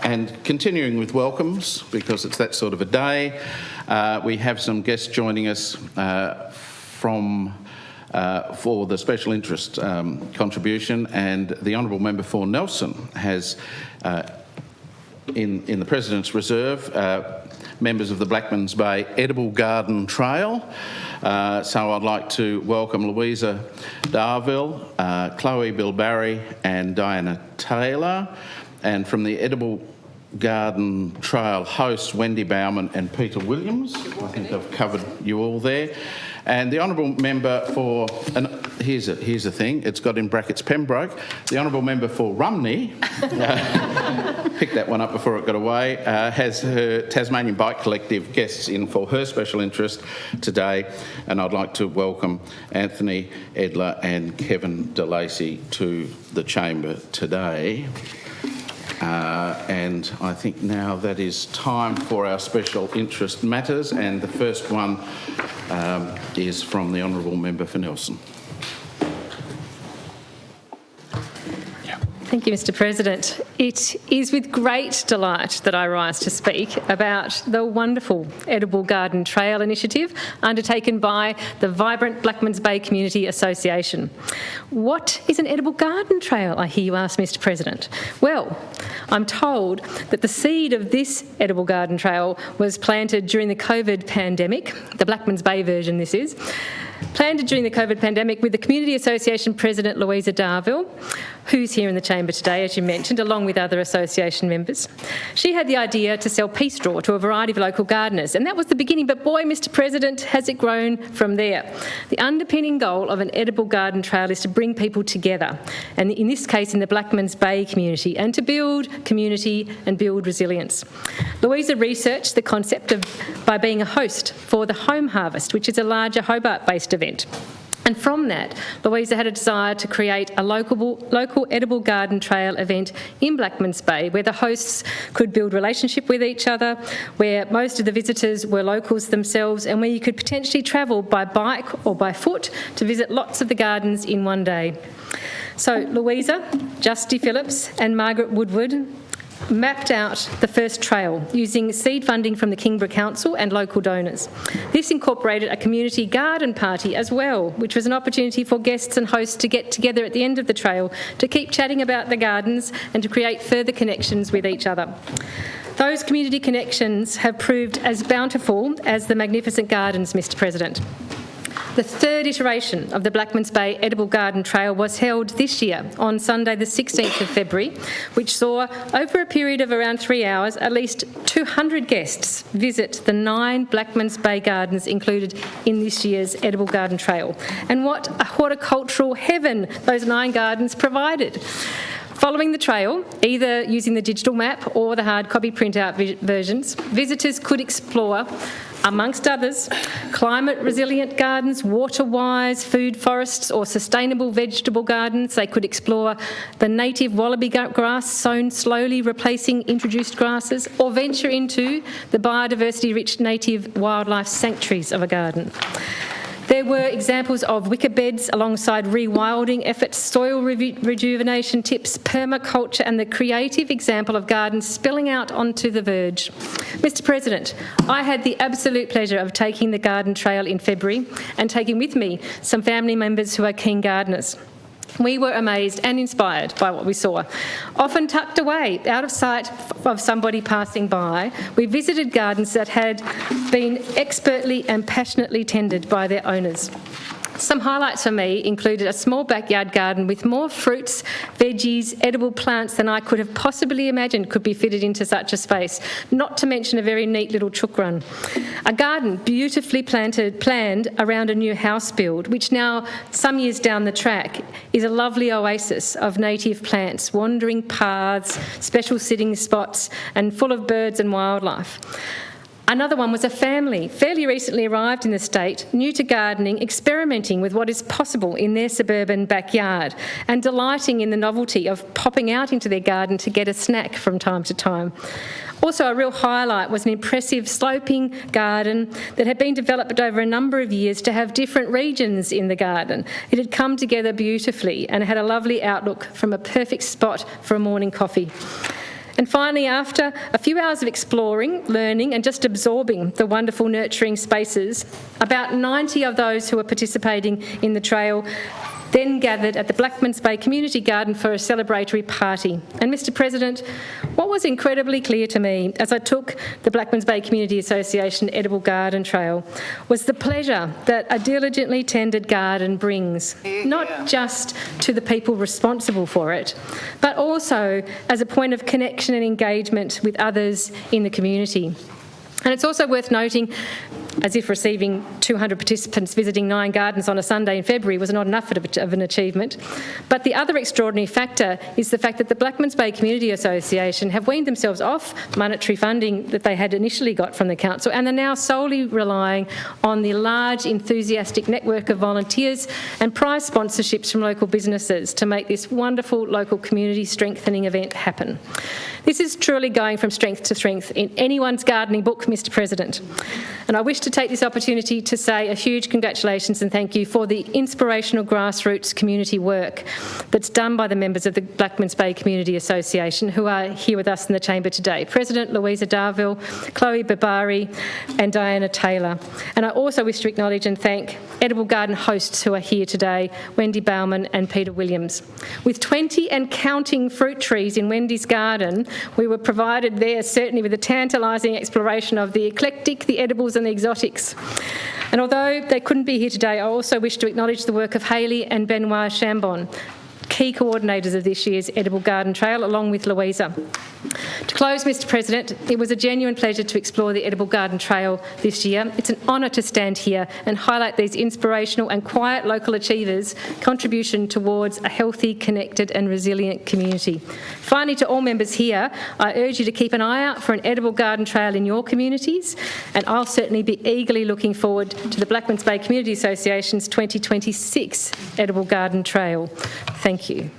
And continuing with welcomes, because it's that sort of a day, we have some guests joining us for the special interest contribution, and the Honourable Member for Nelson has, in the President's Reserve, members of the Blackmans Bay Edible Garden Trail. So I'd like to welcome Louisa Darville, Chloe Bilberry and Diana Taylor, and from the Edible Garden Trail hosts Wendy Bauman and Peter Williams. I think I've covered you all there. And the Honourable Member for, and here's a thing, it's got in brackets Pembroke, the Honourable Member for Rumney, picked that one up before it got away, has her Tasmanian Bike Collective guests in for her special interest today, and I'd like to welcome Anthony Edler and Kevin DeLacy to the Chamber today. And I think now that is time for our special interest matters, and the first one is from the Honourable Member for Nelson. Thank you, Mr. President. It is with great delight that I rise to speak about the wonderful Edible Garden Trail initiative undertaken by the vibrant Blackmans Bay Community Association. What is an edible garden trail, I hear you ask, Mr. President? Well, I'm told that the seed of this edible garden trail was planted during the COVID pandemic, the Blackmans Bay version this is, planted during the COVID pandemic with the Community Association President Louisa Darville, who's here in the chamber today, as you mentioned, along with other association members. She had the idea to sell pea straw to a variety of local gardeners, and that was the beginning, but boy, Mr. President, has it grown from there. The underpinning goal of an edible garden trail is to bring people together, and in this case in the Blackmans Bay community, and to build community and build resilience. Louisa researched the concept by being a host for the Home Harvest, which is a larger Hobart-based event. And from that, Louisa had a desire to create a local edible garden trail event in Blackmans Bay where the hosts could build relationship with each other, where most of the visitors were locals themselves, and where you could potentially travel by bike or by foot to visit lots of the gardens in one day. So Louisa, Justy Phillips and Margaret Woodward mapped out the first trail using seed funding from the Kingborough Council and local donors. This incorporated a community garden party as well, which was an opportunity for guests and hosts to get together at the end of the trail to keep chatting about the gardens and to create further connections with each other. Those community connections have proved as bountiful as the magnificent gardens, Mr. President. The third iteration of the Blackmans Bay Edible Garden Trail was held this year on Sunday the 16th of February, which saw, over a period of around 3 hours, at least 200 guests visit the 9 Blackmans Bay gardens included in this year's Edible Garden Trail. And what a horticultural heaven those 9 gardens provided. Following the trail, either using the digital map or the hard copy printout versions, visitors could explore, amongst others, climate-resilient gardens, water-wise food forests or sustainable vegetable gardens. They could explore the native wallaby grass sown slowly replacing introduced grasses, or venture into the biodiversity-rich native wildlife sanctuaries of a garden. There were examples of wicker beds alongside rewilding efforts, soil rejuvenation tips, permaculture, and the creative example of gardens spilling out onto the verge. Mr. President, I had the absolute pleasure of taking the garden trail in February and taking with me some family members who are keen gardeners. We were amazed and inspired by what we saw. Often tucked away, out of sight of somebody passing by, we visited gardens that had been expertly and passionately tended by their owners. Some highlights for me included a small backyard garden with more fruits, veggies, edible plants than I could have possibly imagined could be fitted into such a space, not to mention a very neat little chook run. A garden beautifully planned around a new house build, which now, some years down the track, is a lovely oasis of native plants, wandering paths, special sitting spots, and full of birds and wildlife. Another one was a family, fairly recently arrived in the state, new to gardening, experimenting with what is possible in their suburban backyard and delighting in the novelty of popping out into their garden to get a snack from time to time. Also, a real highlight was an impressive sloping garden that had been developed over a number of years to have different regions in the garden. It had come together beautifully and had a lovely outlook from a perfect spot for a morning coffee. And finally, after a few hours of exploring, learning and just absorbing the wonderful nurturing spaces, about 90 of those who were participating in the trail then gathered at the Blackmans Bay Community Garden for a celebratory party. And Mr President, what was incredibly clear to me as I took the Blackmans Bay Community Association Edible Garden Trail was the pleasure that a diligently tended garden brings, not just to the people responsible for it, but also as a point of connection and engagement with others in the community. And it's also worth noting, as if receiving 200 participants visiting 9 gardens on a Sunday in February was not enough of an achievement, but the other extraordinary factor is the fact that the Blackmans Bay Community Association have weaned themselves off monetary funding that they had initially got from the council and are now solely relying on the large enthusiastic network of volunteers and prize sponsorships from local businesses to make this wonderful local community strengthening event happen. This is truly going from strength to strength in anyone's gardening book, Mr President. And I wish to take this opportunity to say a huge congratulations and thank you for the inspirational grassroots community work that's done by the members of the Blackmans Bay Community Association who are here with us in the chamber today. President Louisa Darville, Chloe Babari and Diana Taylor. And I also wish to acknowledge and thank Edible Garden hosts who are here today, Wendy Bauman and Peter Williams. With 20 and counting fruit trees in Wendy's garden, we were provided there certainly with a tantalising exploration of the eclectic, the edibles and the exotics. And although they couldn't be here today, I also wish to acknowledge the work of Hayley and Benoit Chambon, key coordinators of this year's Edible Garden Trail, along with Louisa. To close, Mr President, it was a genuine pleasure to explore the Edible Garden Trail this year. It's an honour to stand here and highlight these inspirational and quiet local achievers' contribution towards a healthy, connected and resilient community. Finally, to all members here, I urge you to keep an eye out for an Edible Garden Trail in your communities, and I'll certainly be eagerly looking forward to the Blackmans Bay Community Association's 2026 Edible Garden Trail. Thank you.